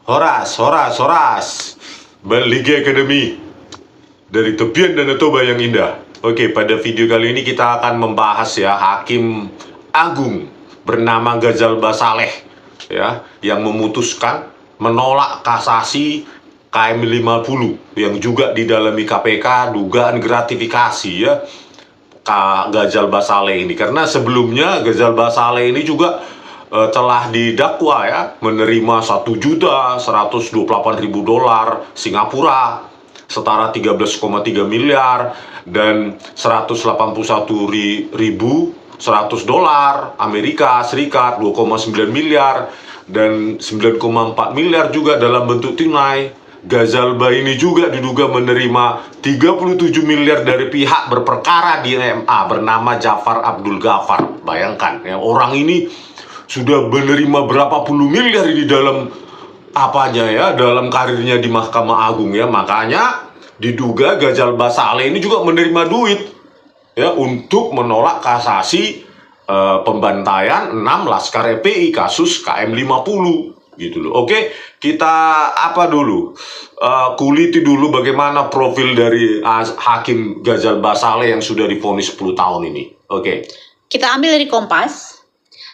Horas. Liga Academy dari tepian Danau Toba yang indah. Oke, pada video kali ini kita akan membahas ya Hakim Agung bernama Ghazal Basaleh ya yang memutuskan menolak kasasi KM 50 yang juga didalami KPK dugaan gratifikasi ya Ghazal Basaleh ini, karena sebelumnya Ghazal Basaleh ini juga telah didakwa ya menerima $1.128.000 Singapura setara 13,3 miliar dan $181.100 Amerika Serikat 2,9 miliar dan 9,4 miliar juga dalam bentuk tunai. Ghazal ini juga diduga menerima 37 miliar dari pihak berperkara di MA bernama Jafar Abdul Ghaffar. Bayangkan ya, orang ini sudah menerima berapa puluh miliar di dalam apanya ya, dalam karirnya di Mahkamah Agung ya. Makanya diduga Ghazal Basaleh ini juga menerima duit ya untuk menolak kasasi pembantaian 6 Laskar FPI kasus KM 50 gitu loh. Oke, kita kuliti dulu bagaimana profil dari Hakim Ghazal Basaleh yang sudah divonis 10 tahun ini. Oke. Kita ambil dari Kompas.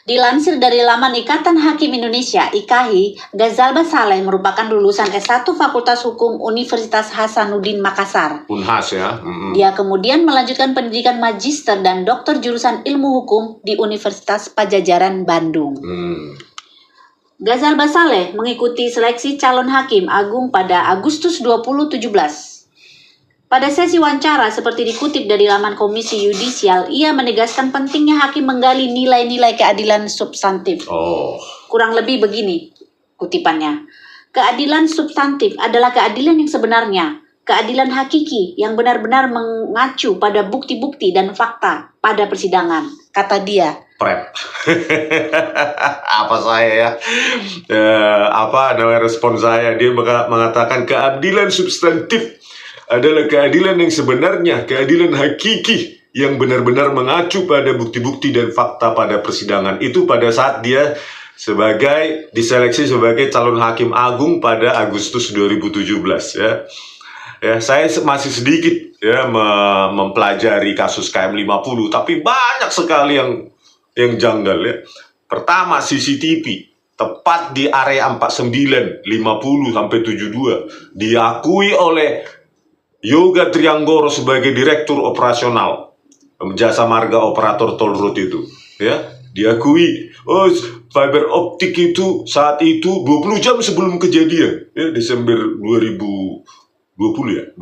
Dilansir dari laman Ikatan Hakim Indonesia, IKHI, Ghazal Basaleh merupakan lulusan S1 Fakultas Hukum Universitas Hasanuddin Makassar. Unhas ya. Dia kemudian melanjutkan pendidikan magister dan doktor jurusan ilmu hukum di Universitas Padjadjaran Bandung. Ghazal Basaleh mengikuti seleksi calon hakim agung pada Agustus 2017. Pada sesi wawancara seperti dikutip dari laman Komisi Yudisial, ia menegaskan pentingnya hakim menggali nilai-nilai keadilan substantif. Kurang lebih begini kutipannya. Keadilan substantif adalah keadilan yang sebenarnya, keadilan hakiki yang benar-benar mengacu pada bukti-bukti dan fakta pada persidangan, kata dia. Respon saya, dia mengatakan keadilan substantif adalah keadilan yang sebenarnya, keadilan hakiki yang benar-benar mengacu pada bukti-bukti dan fakta pada persidangan. Itu pada saat dia diseleksi sebagai calon hakim agung pada Agustus 2017 ya. Ya, saya masih sedikit ya mempelajari kasus KM 50, tapi banyak sekali yang janggal ya. Pertama, CCTV tepat di area 49, 50 sampai 72 diakui oleh Yoga Trianggoro sebagai direktur operasional Jasa Marga Operator Toll Road itu ya, diakui fiber optik itu saat itu 20 jam sebelum kejadian ya, Desember 2020 ya,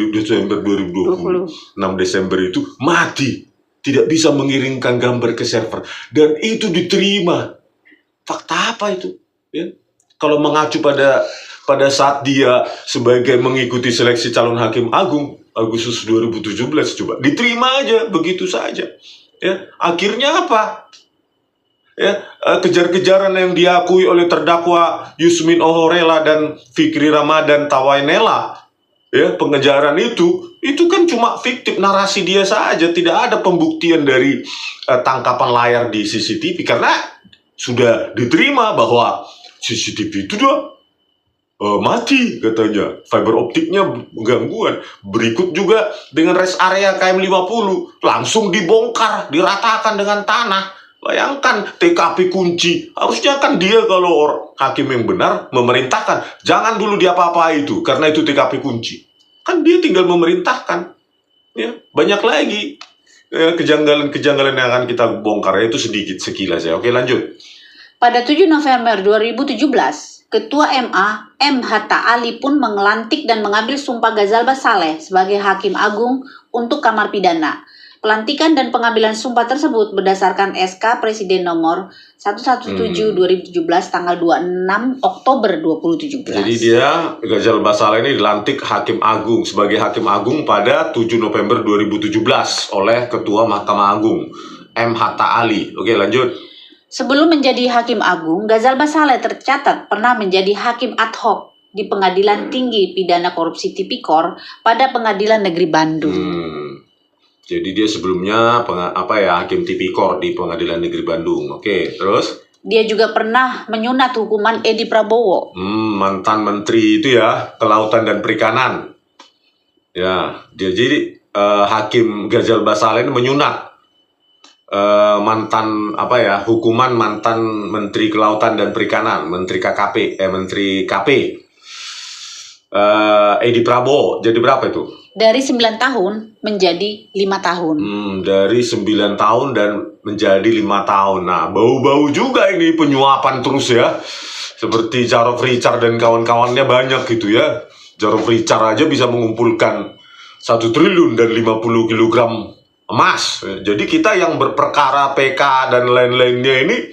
Desember 2020 6 Desember itu mati, tidak bisa mengirimkan gambar ke server, dan itu diterima. Fakta apa itu ya? Kalau mengacu pada saat dia sebagai mengikuti seleksi calon hakim agung Agustus 2017, coba diterima aja begitu saja ya. Akhirnya apa ya, kejar-kejaran yang diakui oleh terdakwa Yusmin Ohorela dan Fikri Ramadan Tawainela ya, pengejaran itu kan cuma fiktif, narasi dia saja, tidak ada pembuktian dari tangkapan layar di CCTV, karena sudah diterima bahwa CCTV itu mati katanya, fiber optiknya gangguan. Berikut juga dengan rest area KM 50 langsung dibongkar, diratakan dengan tanah. Bayangkan, TKP kunci. Harusnya kan dia kalau hakim yang benar memerintahkan, jangan dulu diapa-apa itu karena itu TKP kunci. Kan dia tinggal memerintahkan. Ya, banyak lagi kejanggalan-kejanggalan yang akan kita bongkar, itu sedikit sekilas ya. Oke, lanjut. Pada 7 November 2017, Ketua MA, M. Hatta Ali pun mengelantik dan mengambil sumpah Ghazal Basaleh sebagai Hakim Agung untuk Kamar Pidana. Pelantikan dan pengambilan sumpah tersebut berdasarkan SK Presiden nomor 117/2017 tanggal 26 Oktober 2017. Jadi dia, Ghazal Basaleh ini dilantik Hakim Agung sebagai Hakim Agung pada 7 November 2017 oleh Ketua Mahkamah Agung, M. Hatta Ali. Oke, lanjut. Sebelum menjadi Hakim Agung, Ghazal Basaleh tercatat pernah menjadi Hakim ad hoc di Pengadilan Tinggi Pidana Korupsi Tipikor pada Pengadilan Negeri Bandung. Jadi dia sebelumnya Hakim Tipikor di Pengadilan Negeri Bandung. Oke, terus? Dia juga pernah menyunat hukuman Edi Prabowo. Mantan menteri itu ya, Kelautan dan Perikanan. Ya, dia jadi Hakim Ghazal Basaleh ini menyunat hukuman mantan Menteri Kelautan dan Perikanan, Menteri KP, Edi Prabowo. Jadi berapa itu? Dari 9 tahun menjadi 5 tahun. Dari 9 tahun dan menjadi 5 tahun. Nah, bau-bau juga ini penyuapan terus ya. Seperti Jarod Richard dan kawan-kawannya banyak gitu ya. Jarod Richard aja bisa mengumpulkan 1 triliun dan 50 kilogram emas. Jadi kita yang berperkara PK dan lain-lainnya ini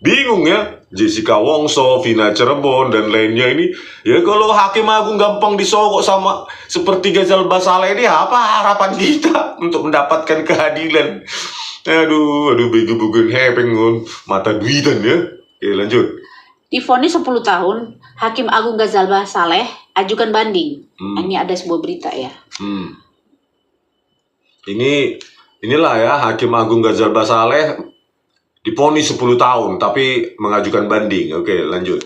bingung ya. Jessica Wongso, Vina Cirebon, dan lainnya ini. Ya kalau Hakim Agung gampang disogok sama seperti Ghazal Basaleh ini, apa harapan kita untuk mendapatkan keadilan? Aduh, bego-begoin hepeng, mata duitan ya. Oke, lanjut. Divonis 10 tahun, Hakim Agung Ghazal Basaleh ajukan banding. Ini ada sebuah berita ya. Inilah ya, Hakim Agung Ghazal Basaleh divonis 10 tahun tapi mengajukan banding. Oke, lanjut.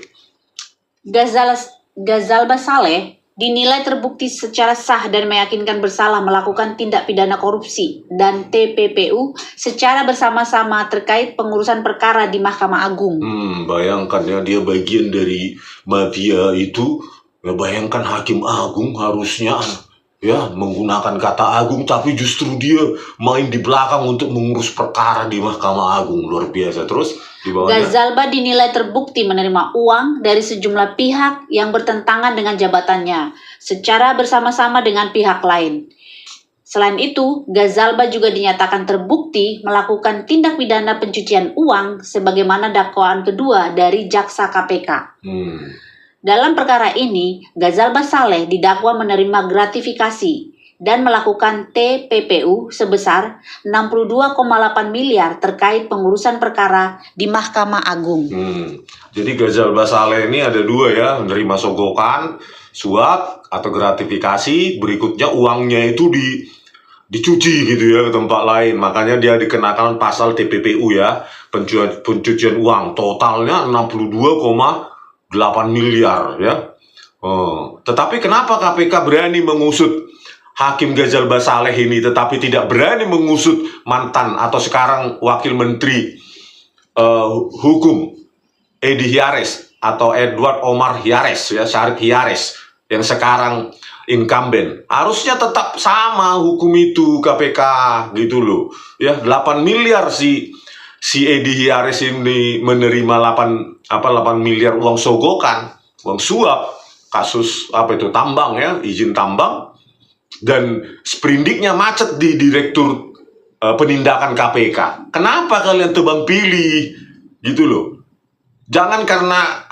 Ghazal Basaleh dinilai terbukti secara sah dan meyakinkan bersalah melakukan tindak pidana korupsi dan TPPU secara bersama-sama terkait pengurusan perkara di Mahkamah Agung. Bayangkan ya, dia bagian dari mafia itu. Ya, bayangkan Hakim Agung harusnya ya menggunakan kata agung, tapi justru dia main di belakang untuk mengurus perkara di Mahkamah Agung. Luar biasa. Terus di bawahnya, Ghazalba dinilai terbukti menerima uang dari sejumlah pihak yang bertentangan dengan jabatannya secara bersama-sama dengan pihak lain. Selain itu, Ghazalba juga dinyatakan terbukti melakukan tindak pidana pencucian uang sebagaimana dakwaan kedua dari jaksa KPK. Dalam perkara ini, Ghazal Basaleh didakwa menerima gratifikasi dan melakukan TPPU sebesar 62,8 miliar terkait pengurusan perkara di Mahkamah Agung. Jadi Ghazal Basaleh ini ada 2 ya, menerima sogokan, suap atau gratifikasi, berikutnya uangnya itu dicuci gitu ya ke tempat lain. Makanya dia dikenakan pasal TPPU ya, pencucian uang, totalnya 62,8 miliar ya. Tetapi kenapa KPK berani mengusut Hakim Ghazal Basaleh ini tetapi tidak berani mengusut mantan atau sekarang Wakil Menteri Hukum Edi Hiares atau Edward Omar Hiares ya, Syarif Hiares yang sekarang incumbent? Harusnya tetap sama hukum itu KPK gitu loh. Ya, 8 miliar si Edi Hiares ini menerima 8 miliar uang sogokan, uang suap, kasus tambang ya, izin tambang, dan sprindiknya macet di Direktur Penindakan KPK. Kenapa kalian tebang pilih gitu loh? Jangan karena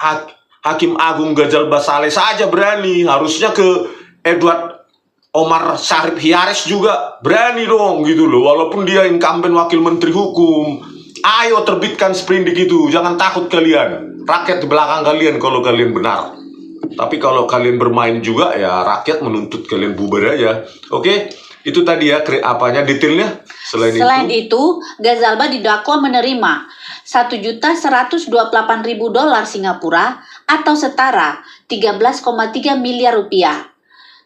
Hakim Agung Ghazal Basaleh saja berani, harusnya ke Edward Omar Syarif Hiares juga berani dong gitu loh, walaupun dia incumbent Wakil Menteri Hukum. Ayo terbitkan sprindik itu, jangan takut kalian. Rakyat di belakang kalian kalau kalian benar. Tapi kalau kalian bermain juga ya rakyat menuntut kalian bubar aja. Oke, itu tadi ya detailnya. Selain itu, Ghazalba didakwa menerima $1.128.000 Singapura atau setara 13,3 miliar rupiah.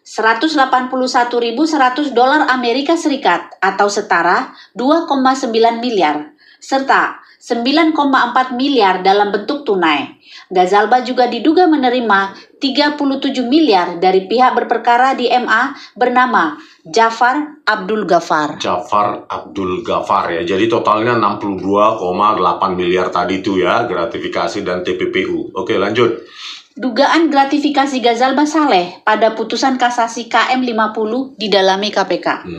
$181.100 Amerika Serikat atau setara 2,9 miliar. Serta 9,4 miliar dalam bentuk tunai. Ghazalba juga diduga menerima 37 miliar dari pihak berperkara di MA bernama Jafar Abdul Ghaffar. Jafar Abdul Ghaffar ya. Jadi totalnya 62,8 miliar tadi itu ya, gratifikasi dan TPPU. Oke, lanjut. Dugaan gratifikasi Ghazal Basaleh pada putusan kasasi KM 50 didalami KPK.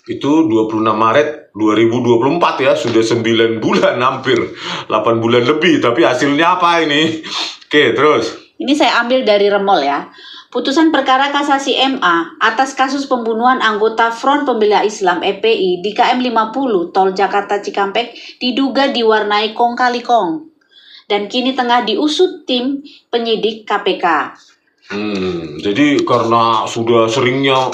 Itu 26 Maret 2024 ya, sudah 9 bulan, hampir 8 bulan lebih, tapi hasilnya apa ini? Oke, terus. Ini saya ambil dari Remol ya. Putusan perkara kasasi MA atas kasus pembunuhan anggota Front Pembela Islam FPI di KM 50 Tol Jakarta Cikampek diduga diwarnai kong kali kong dan kini tengah diusut tim penyidik KPK. Jadi karena sudah seringnya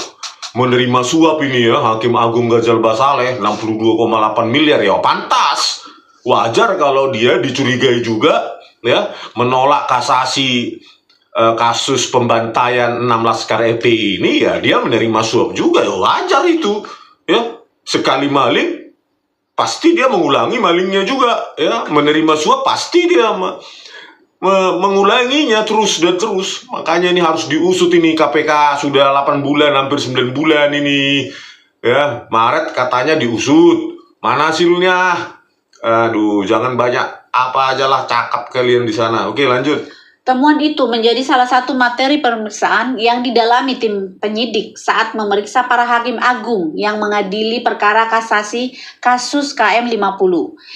menerima suap ini ya, Hakim Agung Ghazal Basaleh 62,8 miliar ya, pantas wajar kalau dia dicurigai juga ya menolak kasasi kasus pembantaian 6 laskar FPI ini, ya dia menerima suap juga, ya wajar itu ya. Sekali maling pasti dia mengulangi malingnya juga ya, menerima suap pasti dia mengulanginya terus dan terus. Makanya ini harus diusut ini KPK, sudah 8 bulan hampir 9 bulan ini ya. Maret katanya diusut, mana hasilnya? Aduh, jangan banyak apa aja lah cakap kalian di sana. Oke, lanjut. Temuan itu menjadi salah satu materi pemeriksaan yang didalami tim penyidik saat memeriksa para hakim agung yang mengadili perkara kasasi kasus KM 50,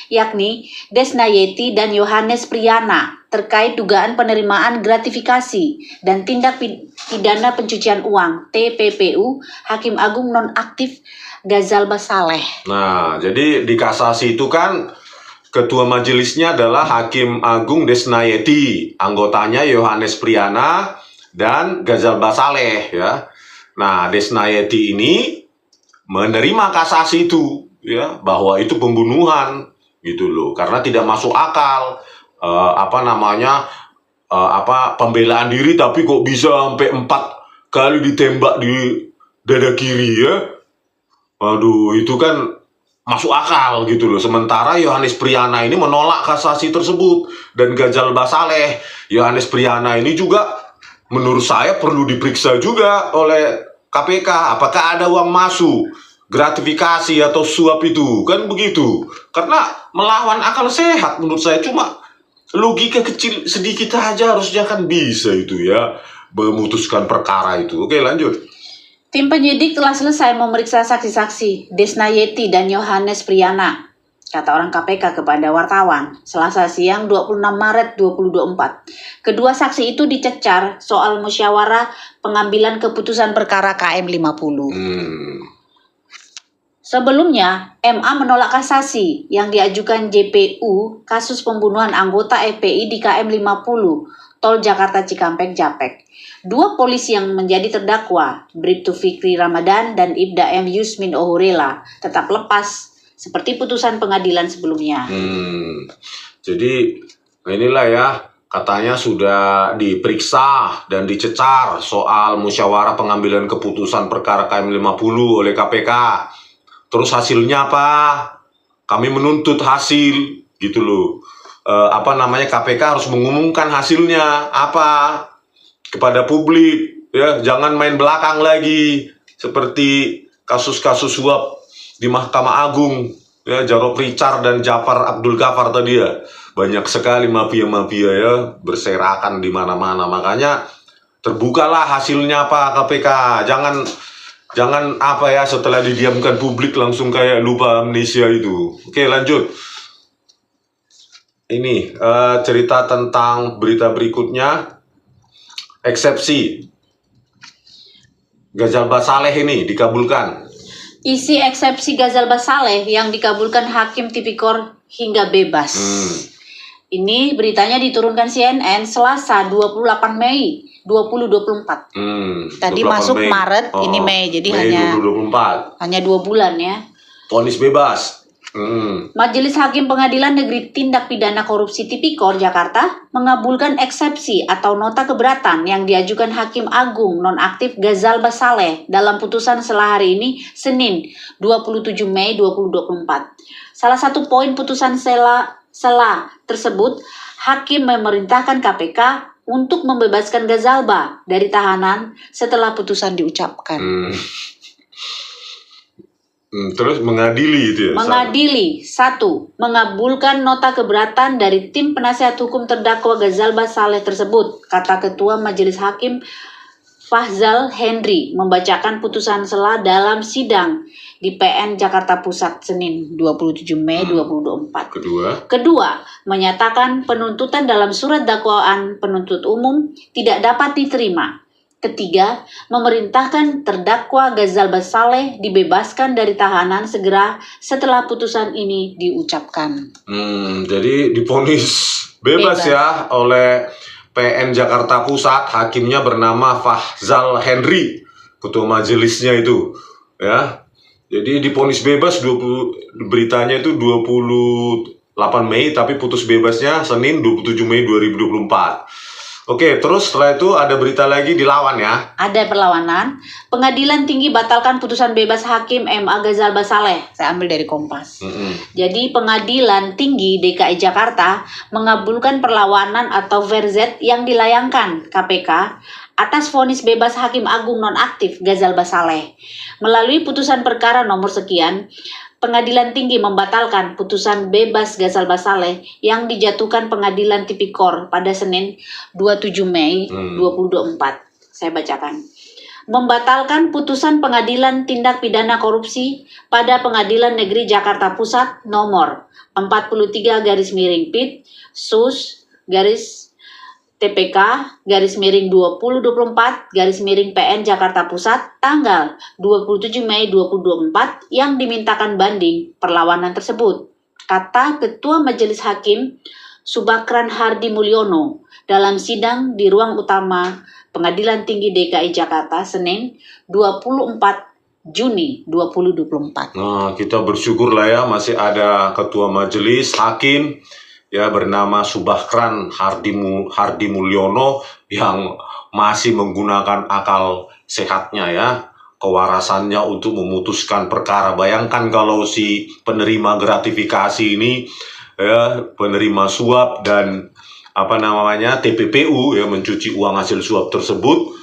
yakni Desnayeti dan Yohanes Priyana, terkait dugaan penerimaan gratifikasi dan tindak pidana pencucian uang TPPU Hakim Agung nonaktif Ghazal Basaleh. Nah, jadi di kasasi itu kan ketua majelisnya adalah Hakim Agung Desnayeti, anggotanya Yohanes Priyana dan Ghazal Basaleh ya. Nah, Desnayeti ini menerima kasasi itu ya, bahwa itu pembunuhan gitu loh, karena tidak masuk akal pembelaan diri tapi kok bisa sampai 4 kali ditembak di dada kiri ya. Aduh, itu kan masuk akal gitu loh. Sementara Yohanes Priyana ini menolak kasasi tersebut, dan Ghazal Basaleh, Yohanes Priyana ini juga menurut saya perlu diperiksa juga oleh KPK. Apakah ada uang masuk, gratifikasi atau suap itu, kan begitu. Karena melawan akal sehat menurut saya. Cuma logika kecil sedikit aja harusnya kan bisa itu ya, memutuskan perkara itu. Oke, lanjut. Tim penyidik telah selesai memeriksa saksi-saksi Desnayeti dan Yohanes Priyana, kata orang KPK kepada wartawan, Selasa siang 26 Maret 2024. Kedua saksi itu dicecar soal musyawarah pengambilan keputusan perkara KM 50. Sebelumnya, MA menolak kasasi yang diajukan JPU kasus pembunuhan anggota FPI di KM 50, Tol Jakarta Cikampek Japek. Dua polisi yang menjadi terdakwa, Bribtu Fikri Ramadan dan Ibda M. Yusmin Ohurela, tetap lepas seperti putusan pengadilan sebelumnya. Jadi inilah ya, katanya sudah diperiksa dan dicecar soal musyawarah pengambilan keputusan perkara KM 50 oleh KPK. Terus hasilnya apa? Kami menuntut hasil gitu loh. KPK harus mengumumkan hasilnya apa kepada publik ya, jangan main belakang lagi seperti kasus-kasus suap di Mahkamah Agung ya, Jarod Richard dan Jafar Abdul Ghaffar tadi ya. Banyak sekali mafia-mafia ya berserakan di mana-mana. Makanya terbukalah hasilnya apa KPK. Jangan setelah didiamkan publik langsung kayak lupa amnesia itu. Oke, lanjut. Ini cerita tentang berita berikutnya. Eksepsi Ghazal Basaleh ini dikabulkan. Isi eksepsi Ghazal Basaleh yang dikabulkan Hakim Tipikor hingga bebas. Ini beritanya diturunkan CNN Selasa 28 Mei 2024. Tadi masuk Mei. Maret, ini Mei, jadi Mei hanya 2 bulan ya. Vonis bebas. Majelis Hakim Pengadilan Negeri Tindak Pidana Korupsi Tipikor Jakarta mengabulkan eksepsi atau nota keberatan yang diajukan Hakim Agung nonaktif Ghazal Basaleh dalam putusan setelah hari ini, Senin 27 Mei 2024. Salah satu poin putusan sela tersebut, Hakim memerintahkan KPK untuk membebaskan Ghazalba dari tahanan setelah putusan diucapkan. Terus mengadili itu ya? Mengadili, 1. Mengabulkan nota keberatan dari tim penasihat hukum terdakwa Ghazal Basaleh tersebut, kata Ketua Majelis Hakim Fahzal Henry membacakan putusan sela dalam sidang di PN Jakarta Pusat Senin 27 Mei 2024. Kedua, menyatakan penuntutan dalam surat dakwaan penuntut umum tidak dapat diterima. Ketiga, memerintahkan terdakwa Ghazal Basaleh dibebaskan dari tahanan segera setelah putusan ini diucapkan. Jadi divonis bebas ya oleh PN Jakarta Pusat. Hakimnya bernama Fahzal Henry, ketua majelisnya itu ya. Jadi divonis bebas beritanya itu 28 8 Mei, tapi putus bebasnya Senin 27 Mei 2024. Oke, terus setelah itu ada berita lagi dilawan ya. Ada perlawanan. Pengadilan Tinggi batalkan putusan bebas Hakim MA Ghazal Basaleh. Saya ambil dari Kompas. Jadi Pengadilan Tinggi DKI Jakarta mengabulkan perlawanan atau verzet yang dilayangkan KPK atas vonis bebas Hakim Agung nonaktif Ghazal Basaleh. Melalui putusan perkara nomor sekian, Pengadilan Tinggi membatalkan putusan bebas Ghazal Basaleh yang dijatuhkan Pengadilan Tipikor pada Senin 27 Mei 2024. Saya bacakan. Membatalkan putusan Pengadilan Tindak Pidana Korupsi pada Pengadilan Negeri Jakarta Pusat nomor 43/PIT sus garis TPK _2024 Jakarta Pusat tanggal 27 Mei 2024 yang dimintakan banding perlawanan tersebut, kata Ketua Majelis Hakim Subakran Hardi Mulyono dalam sidang di ruang utama Pengadilan Tinggi DKI Jakarta Senin 24 Juni 2024. Nah, kita bersyukur lah ya masih ada Ketua Majelis Hakim ya bernama Subakran Hardi Mulyono yang masih menggunakan akal sehatnya ya, kewarasannya untuk memutuskan perkara. Bayangkan kalau si penerima gratifikasi ini ya, penerima suap dan TPPU ya, mencuci uang hasil suap tersebut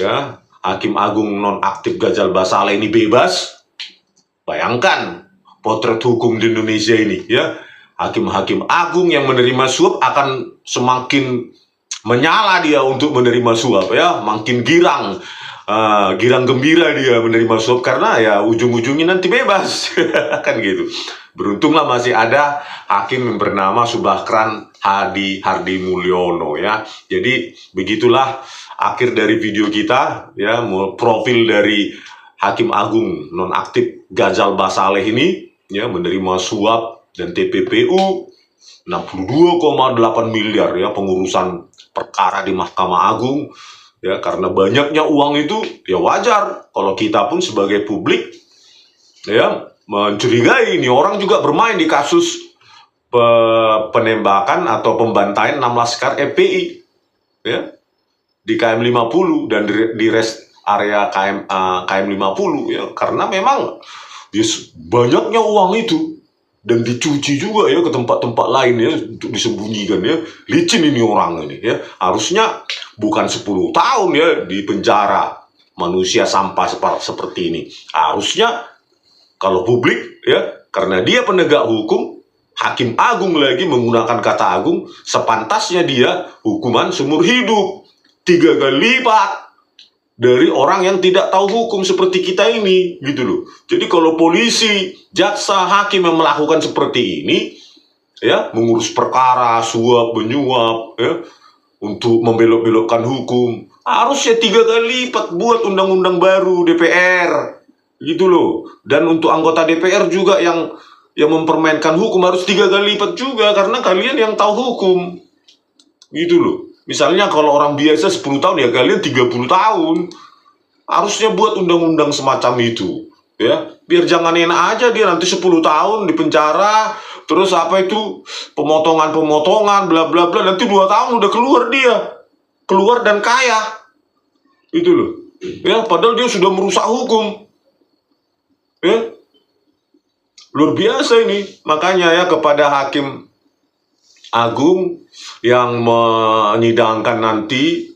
ya, Hakim Agung nonaktif Ghazal Basaleh ini bebas. Bayangkan potret hukum di Indonesia ini ya. Hakim-hakim agung yang menerima suap akan semakin menyala dia untuk menerima suap ya, makin girang gembira dia menerima suap karena ya ujung-ujungnya nanti bebas kan gitu. Beruntunglah masih ada hakim yang bernama Subakran Hardi Mulyono ya. Jadi begitulah akhir dari video kita ya, profil dari Hakim Agung nonaktif Ghazal Basaleh ini ya, menerima suap dan TPPU 62,8 miliar ya, pengurusan perkara di Mahkamah Agung ya. Karena banyaknya uang itu ya wajar kalau kita pun sebagai publik ya mencurigai ini orang juga bermain di kasus penembakan atau pembantaian 6 laskar FPI ya di KM 50 dan di rest area KM 50 ya, karena memang ya, banyaknya uang itu dan dicuci juga ya ke tempat-tempat lain ya untuk disembunyikan ya. Licin ini orang ini ya. Harusnya bukan 10 tahun ya di penjara manusia sampah seperti ini. Harusnya kalau publik ya, karena dia penegak hukum, Hakim Agung lagi menggunakan kata agung, sepantasnya dia hukuman seumur hidup, 3 kali lipat dari orang yang tidak tahu hukum seperti kita ini, gitu loh. Jadi kalau polisi, jaksa, hakim yang melakukan seperti ini, ya, mengurus perkara, suap, menyuap, ya, untuk membelok-belokkan hukum, harusnya 3 kali lipat buat undang-undang baru DPR, gitu loh. Dan untuk anggota DPR juga yang mempermainkan hukum harus 3 kali lipat juga, karena kalian yang tahu hukum, gitu loh. Misalnya kalau orang biasa 10 tahun ya kalian 30 tahun. Harusnya buat undang-undang semacam itu ya. Biar jangan enak aja dia nanti 10 tahun di penjara, terus pemotongan bla bla bla, nanti 2 tahun udah keluar dia. Keluar dan kaya. Itu loh. Ya, padahal dia sudah merusak hukum. Ya. Luar biasa ini. Makanya ya kepada Hakim Agung yang menyidangkan nanti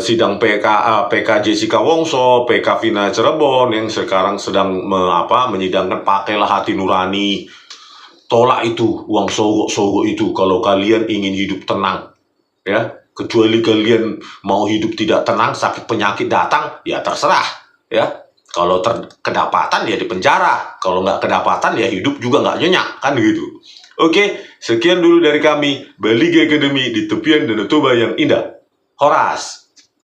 sidang PK Jessica Wongso, PK Vina Cirebon yang sekarang sedang menyidangkan, pakailah hati nurani, tolak itu uang sogok itu kalau kalian ingin hidup tenang ya. Kecuali kalian mau hidup tidak tenang, sakit penyakit datang ya terserah ya. Kalau kedapatan ya di penjara, kalau nggak kedapatan ya hidup juga nggak nyenyak kan gitu. Oke, sekian dulu dari kami, Bali Academy di tepian Danau Toba yang indah. Horas.